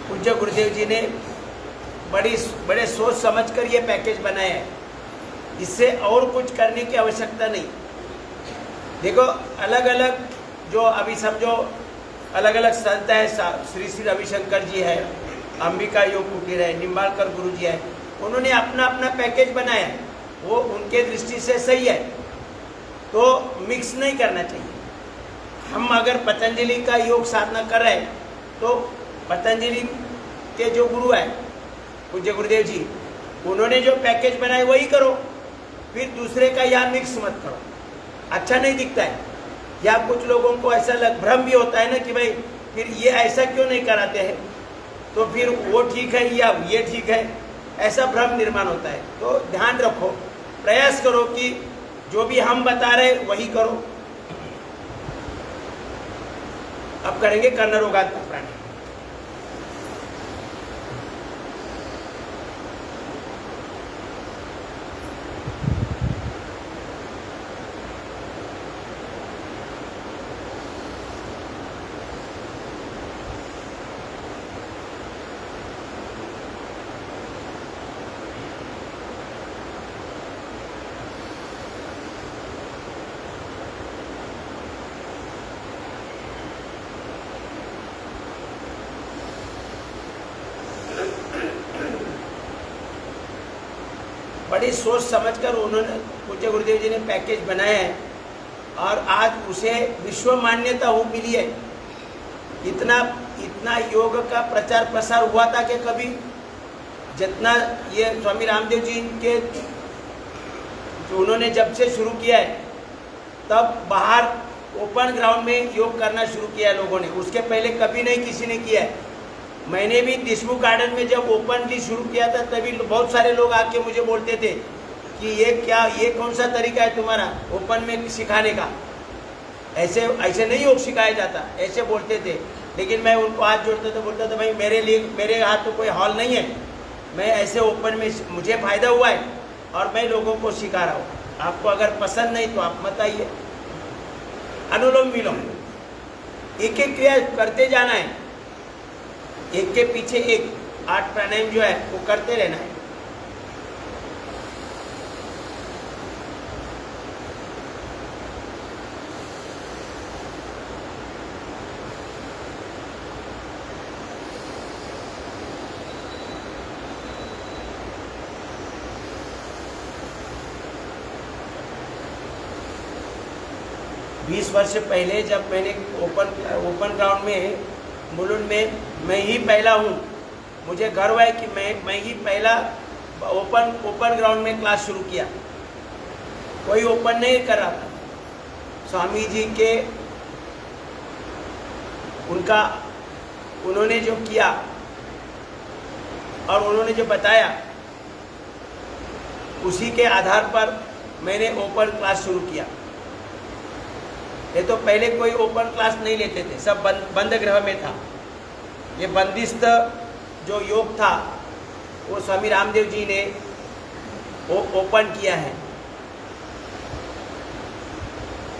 पूज्य गुरुदेव जी ने बड़े सोच समझकर ये पैकेज बनाया है। इससे और कुछ करने की आवश्यकता नहीं। देखो अलग अलग जो अभी समझो अलग अलग संत है, श्री श्री रविशंकर जी है, अंबिका योग कुटीर है, निम्बालकर गुरु जी है, उन्होंने अपना अपना पैकेज बनाया है। वो उनके दृष्टि से सही है, तो मिक्स नहीं करना चाहिए। हम अगर पतंजलि का योग साधना कर रहे हैं तो पतंजलि के जो गुरु है पूज्य गुरुदेव जी, उन्होंने जो पैकेज बनाए वही करो। फिर दूसरे का यहाँ मिक्स मत करो, अच्छा नहीं दिखता है। या कुछ लोगों को ऐसा भ्रम भी होता है ना कि भाई फिर ये ऐसा क्यों नहीं कराते हैं, तो फिर वो ठीक है या ये ठीक है, ऐसा भ्रम निर्माण होता है। तो ध्यान रखो, प्रयास करो कि जो भी हम बता रहे वही करो। अब करेंगे कर्णरोगात्मक प्राणायाम। बड़ी सोच समझकर उन्होंने पूज्य गुरुदेव जी ने पैकेज बनाया है और आज उसे विश्व मान्यता हो मिली है। इतना योग का प्रचार प्रसार हुआ था कि कभी जितना ये स्वामी रामदेव जी के उन्होंने जब से शुरू किया है तब बाहर ओपन ग्राउंड में योग करना शुरू किया है लोगों ने, उसके पहले कभी नहीं किसी ने किया है। मैंने भी देशमुख गार्डन में जब ओपनली शुरू किया था तभी बहुत सारे लोग आके मुझे बोलते थे कि ये कौन सा तरीका है तुम्हारा ओपन में सिखाने का, ऐसे नहीं योग सिखाया जाता, ऐसे बोलते थे। लेकिन मैं उनको हाथ जोड़ता था, बोलता था भाई मेरे हाथ तो कोई हॉल नहीं है, मैं ऐसे ओपन में मुझे फ़ायदा हुआ है और मैं लोगों को सिखा रहा हूँ। आपको अगर पसंद नहीं तो आप मत आइए। अनुलोम विलोम एक एक क्रिया करते जाना है, एक के पीछे एक 8 प्राणायाम जो है वो करते रहना है। बीस वर्ष पहले जब मैंने ओपन ग्राउंड में मुलुंड में मैं ही पहला हूँ, मुझे गर्व है कि मैं ही पहला ओपन ग्राउंड में क्लास शुरू किया। कोई ओपन नहीं कर रहा था। स्वामी जी के उन्होंने जो किया और उन्होंने जो बताया उसी के आधार पर मैंने ओपन क्लास शुरू किया। ये तो पहले कोई ओपन क्लास नहीं लेते थे, सब बंद गृह में था। ये बंदिस्त जो योग था वो स्वामी रामदेव जी ने ओपन किया है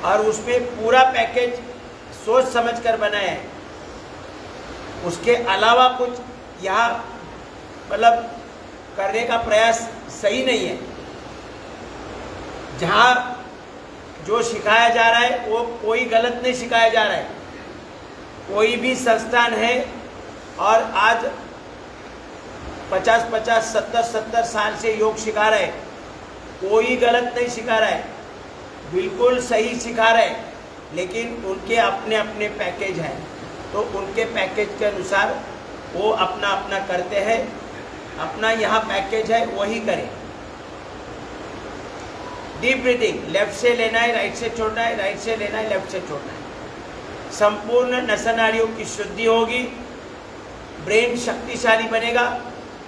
और उसमें पूरा पैकेज सोच समझकर बनाया है। उसके अलावा कुछ यहाँ मतलब करने का प्रयास सही नहीं है। जहाँ जो सिखाया जा रहा है वो कोई गलत नहीं सिखाया जा रहा है। कोई भी संस्थान है और आज 50-50, 70-70 साल से योग सिखा रहा है, कोई गलत नहीं सिखा रहा है, बिल्कुल सही सिखा रहा है। लेकिन उनके अपने अपने पैकेज हैं, तो उनके पैकेज के अनुसार वो अपना अपना करते हैं। अपना यहाँ पैकेज है वही करें। डीप ब्रीथिंग, लेफ्ट से लेना है, राइट से छोड़ना है, राइट से लेना है, लेफ्ट से छोड़ना है। संपूर्ण नसनाड़ियों की शुद्धि होगी, ब्रेन शक्तिशाली बनेगा,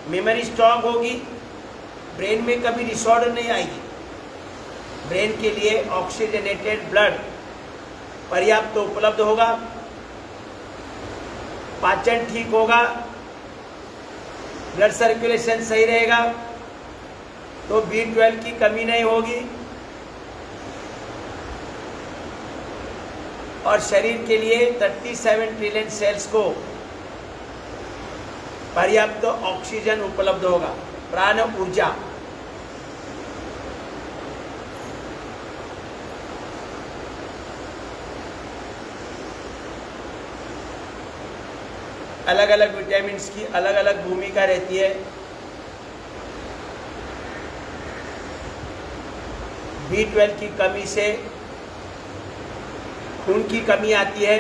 मेमोरी स्ट्रांग होगी, ब्रेन में कभी डिसऑर्डर नहीं आएगी। ब्रेन के लिए ऑक्सीजनेटेड ब्लड पर्याप्त उपलब्ध होगा, पाचन ठीक होगा, ब्लड सर्कुलेशन सही रहेगा, तो B12 की कमी नहीं होगी और शरीर के लिए 37 ट्रिलियन सेल्स को पर्याप्त ऑक्सीजन उपलब्ध होगा, प्राण ऊर्जा। अलग अलग विटामिन्स की अलग अलग भूमिका रहती है। B12 की कमी से खून की कमी आती है।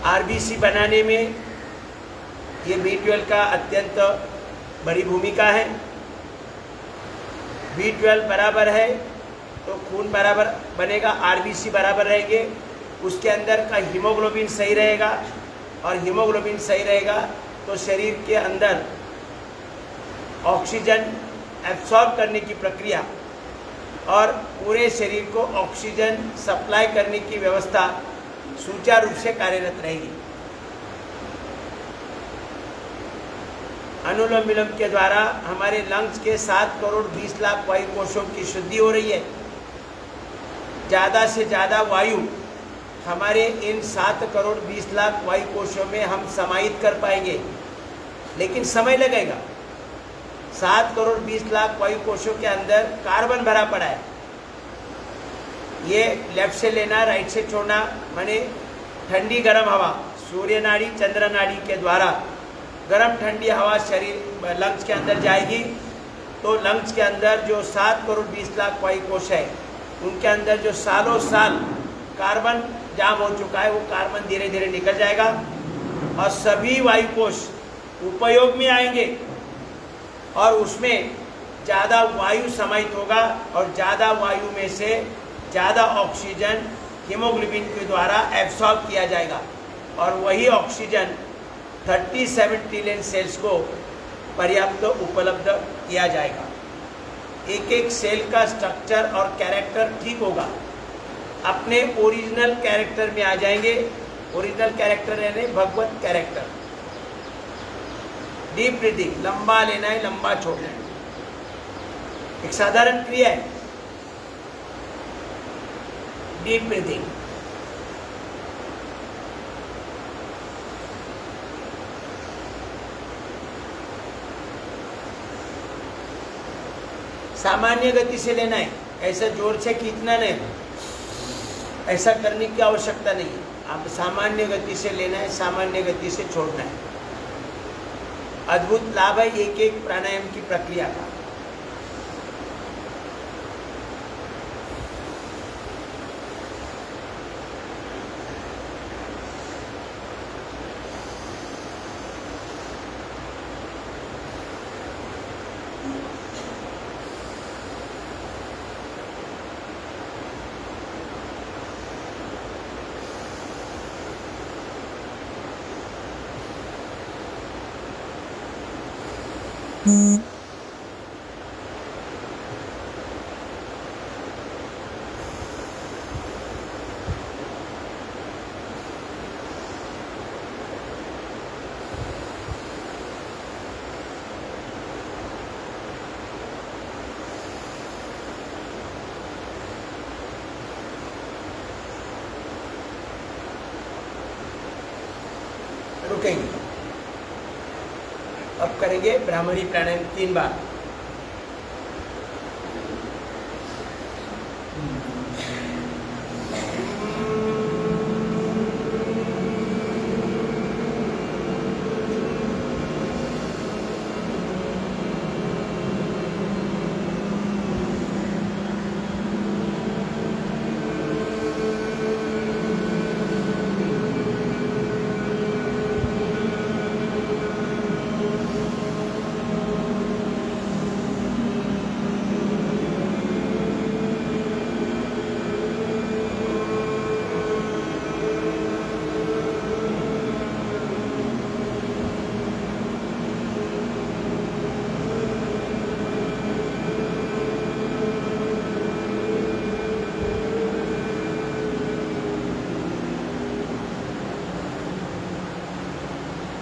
आरबीसी बनाने में ये B12 का अत्यंत बड़ी भूमिका है। B12 बराबर है तो खून बराबर बनेगा, आरबीसी बराबर रहेंगे, उसके अंदर का हीमोग्लोबिन सही रहेगा और हीमोग्लोबिन सही रहेगा तो शरीर के अंदर ऑक्सीजन एब्सॉर्ब करने की प्रक्रिया और पूरे शरीर को ऑक्सीजन सप्लाई करने की व्यवस्था सुचारू रूप से कार्यरत रहेगी। अनुलोम विलोम के द्वारा हमारे लंग्स के 7 करोड़ 20 लाख वायु कोशों की शुद्धि हो रही है। ज़्यादा से ज़्यादा वायु हमारे इन 7 करोड़ 20 लाख वायु कोशों में हम समाहित कर पाएंगे, लेकिन समय लगेगा। 7 करोड़ 20 लाख वायु कोशों के अंदर कार्बन भरा पड़ा है। ये लेफ्ट से लेना, राइट से छोड़ना, माने ठंडी गर्म हवा सूर्य नाड़ी चंद्र नाड़ी के द्वारा गर्म ठंडी हवा शरीर लंग्स के अंदर जाएगी तो लंग्स के अंदर जो 7 करोड़ 20 लाख वायु कोश है, उनके अंदर जो सालों साल कार्बन जाम हो चुका है, वो कार्बन धीरे धीरे निकल जाएगा और सभी वायु कोश उपयोग में आएंगे और उसमें ज़्यादा वायु समाहित होगा और ज़्यादा वायु में से ज़्यादा ऑक्सीजन हीमोग्लोबिन के द्वारा एब्सॉर्ब किया जाएगा और वही ऑक्सीजन 37 ट्रिलियन सेल्स को पर्याप्त उपलब्ध किया जाएगा। एक एक सेल का स्ट्रक्चर और कैरेक्टर ठीक होगा, अपने ओरिजिनल कैरेक्टर में आ जाएंगे। ओरिजिनल कैरेक्टर यानी भगवत कैरेक्टर। डीप ब्रीथिंग, लंबा लेना है, लंबा छोड़ना है, एक साधारण क्रिया है। डीप ब्रीथिंग, सामान्य गति से लेना है, ऐसा जोर से खींचना नहीं, ऐसा करने की आवश्यकता नहीं है। आप सामान्य गति से लेना है, सामान्य गति से छोड़ना है। अद्भुत लाभ है एक एक प्राणायाम की प्रक्रिया का। रुकेंगे। अब करेंगे ब्राह्मणी प्राणायाम 3 बार।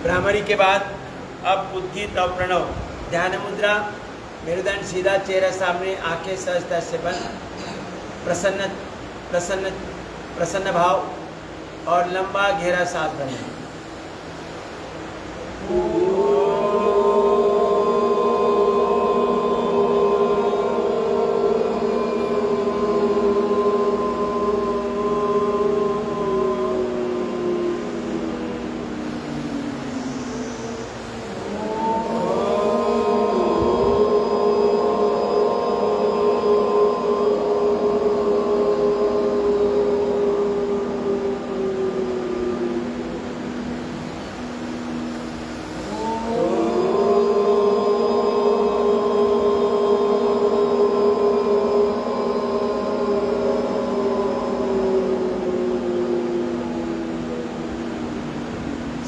ब्राह्मणी के बाद अब उद्गीत और प्रणव। ध्यान मुद्रा, मेरुदंड सीधा, चेहरा सामने, आंखें सहजता से बंद, प्रसन्न प्रसन्न प्रसन्न भाव और लंबा गहरा सांस भरें।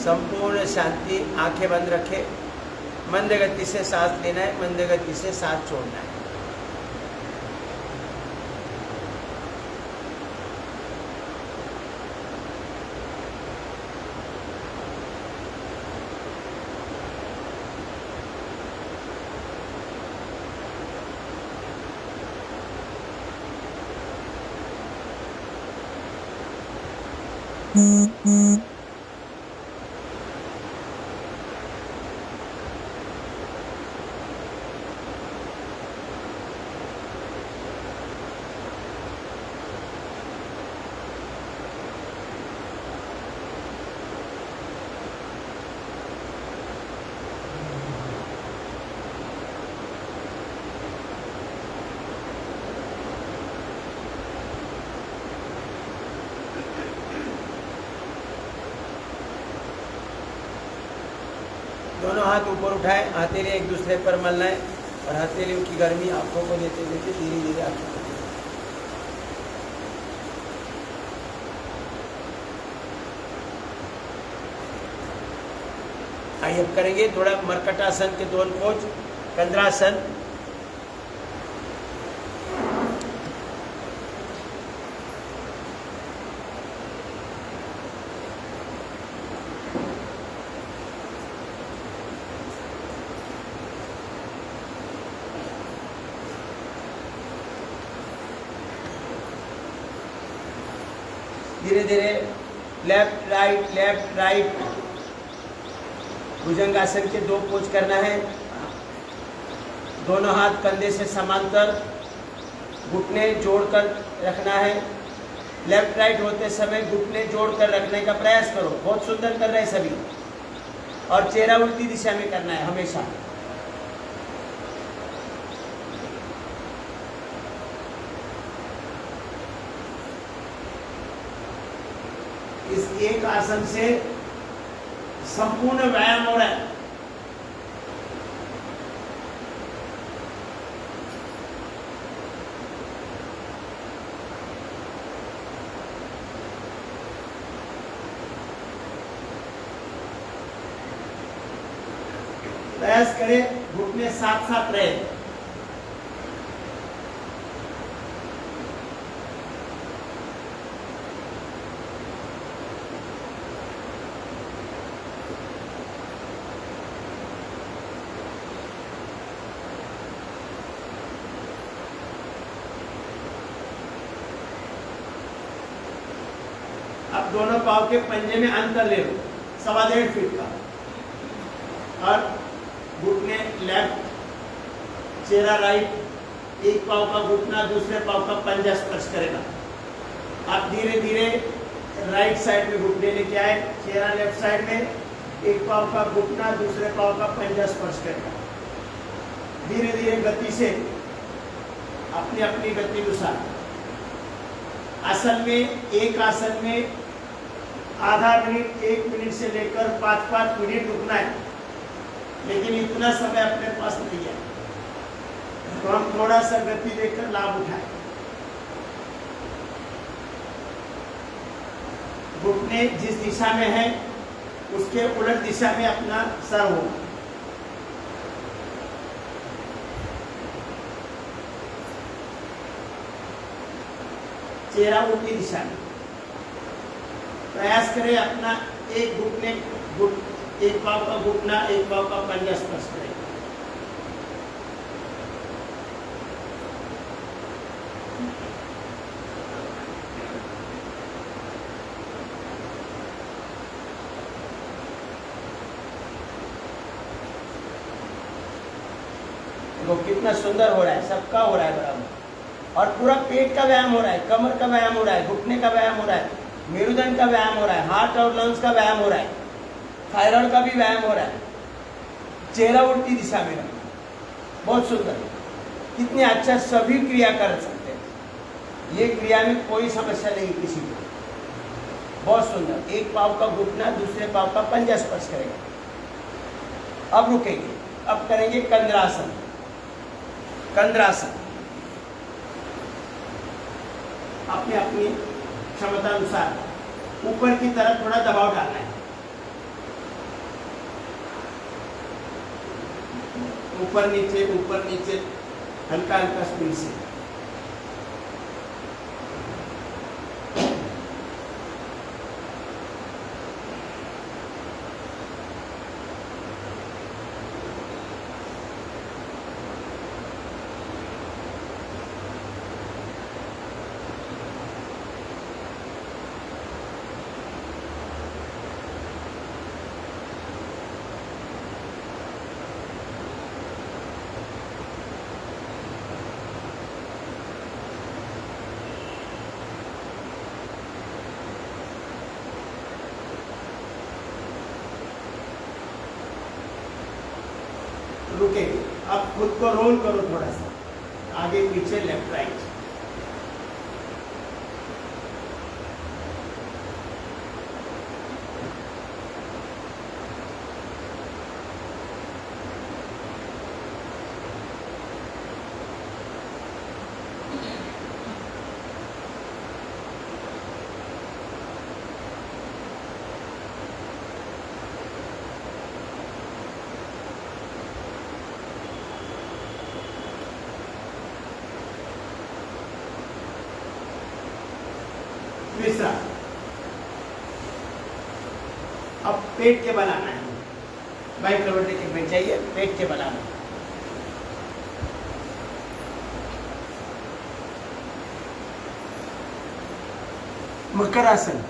संपूर्ण शांति, आंखें बंद रखें। मंद गति से सांस लेना है, मंद गति से सांस छोड़ना है। दोनों हाथ ऊपर उठाए, हथेली एक दूसरे पर मलना है और हथेलियों की गर्मी आंखों को देते देते धीरे धीरे आंखों को। आइए अब करेंगे थोड़ा मरकटासन के 2 पोज, कंद्रासन। धीरे धीरे लेफ्ट राइट भुजंगासन के 2 पोज करना है। दोनों हाथ कंधे से समांतर, घुटने जोड़कर रखना है। लेफ्ट राइट होते समय घुटने जोड़कर रखने का प्रयास करो। बहुत सुंदर कर रहे हैं सभी। और चेहरा उल्टी दिशा में करना है हमेशा। इस एक आसन से संपूर्ण व्यायाम हो रहा है। प्रयास करें घुटने साथ साथ रहे। अब दोनों पाँव के पंजे में अंतर ले लो 1.25 फीट का, और घुटने लेफ्ट, चेहरा राइट, एक पाँव का घुटना दूसरे पाँव का पंजा स्पर्श करेगा। आप धीरे धीरे राइट साइड में घुटने लेके आए, चेहरा लेफ्ट साइड में, एक पाँव का घुटना दूसरे पाँव का पंजा स्पर्श करेगा। धीरे धीरे गति से अपनी अपनी गति अनुसार आसन में, एक आसन में आधा मिनट, 1 मिनट से लेकर 5-5 मिनट रुकना है, लेकिन इतना समय अपने पास नहीं है, तो हम थोड़ा सा गति देकर लाभ उठाएं। घुटने जिस दिशा में है उसके उलट दिशा में अपना सर हो। चेहरा उल्टी दिशा में। प्रयास करें अपना एक घुटने, एक पाँव का घुटना, एक पाँव का पंजा स्पर्श करें। देखो कितना सुंदर हो रहा है, सबका हो रहा है बराबर। और पूरा पेट का व्यायाम हो रहा है, कमर का व्यायाम हो रहा है, घुटने का व्यायाम हो रहा है, मेरुदंड का व्यायाम हो रहा है, हार्ट और लंग्स का व्यायाम हो रहा है, थायराइड का भी व्यायाम हो रहा है। चेहरा उल्टी दिशा में रखना, बहुत सुंदर, कितने अच्छा सभी क्रिया कर सकते हैं। ये क्रिया में कोई समस्या नहीं किसी को, बहुत सुंदर। एक पाँव का घुटना दूसरे पाँव का पंजा स्पर्श करेगा। अब रुकेंगे, अब करेंगे कंद्रासन। कंद्रासन अपने अपनी क्षमता अनुसार ऊपर की तरफ थोड़ा दबाव डालना है। ऊपर नीचे हल्का हल्का स्पीड से। रुकेंगे। अब खुद को रोल करो थोड़ा सा, आगे पीछे, लेफ्ट राइट। पेट के बल आना है, बाई करवट लेके बैठ जाइए, पेट के बल आना। मकर आसन,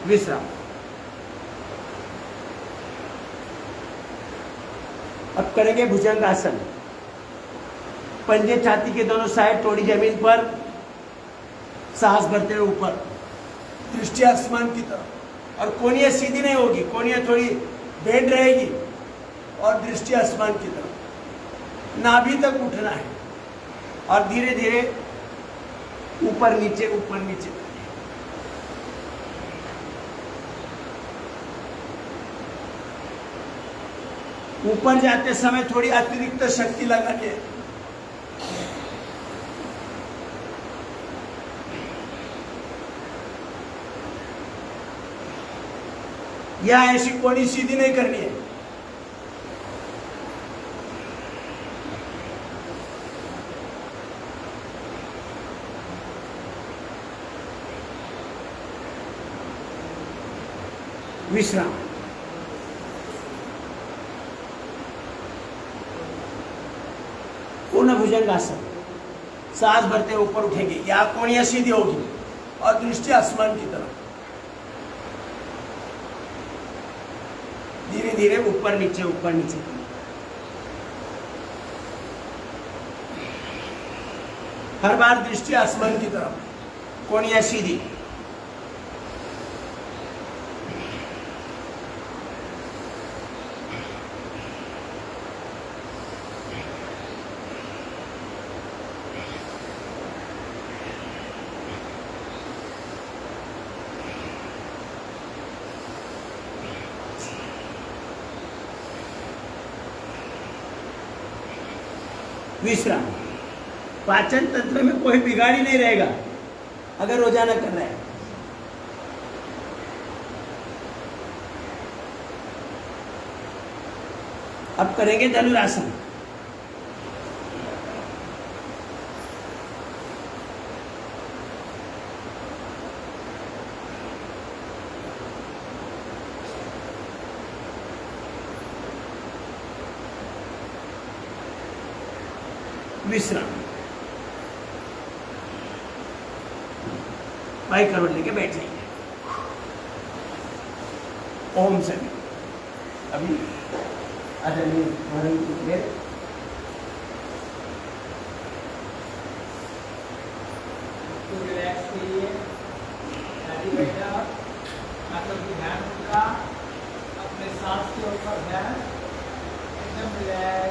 विश्राम। अब करेंगे भुजंग आसन। पंजे छाती के दोनों साइड, थोड़ी जमीन पर, सांस भरते हुए ऊपर, दृष्टि आसमान की तरफ। और कोनियां सीधी नहीं होगी, कोनियां थोड़ी बेंड रहेगी और दृष्टि आसमान की तरफ। नाभि तक उठना है और धीरे धीरे ऊपर नीचे, ऊपर नीचे। ऊपर जाते समय थोड़ी अतिरिक्त शक्ति लगानी है। या ऐसी कोनी सीधी नहीं करनी है। विश्राम। पूर्ण भुजंग आसन। सांस भरते ऊपर उठेंगे, या कोनियां सीधी होगी और दृष्टि आसमान की तरफ। धीरे धीरे ऊपर नीचे, ऊपर नीचे। हर बार दृष्टि आसमान की तरफ, कोनियां सीधी। विश्राम। पाचन तंत्र में कोई बिगाड़ी नहीं रहेगा अगर रोजाना कर रहे हैं। अब करेंगे धनुरासन। विश्राम। बाई करवट लेके बैठ जाइए। ओम से अभी आदरणीय रिलैक्स कीजिए, बैठा, मतलब ध्यान उनका अपने सांस के ऊपर है, एकदम रिलैक्स।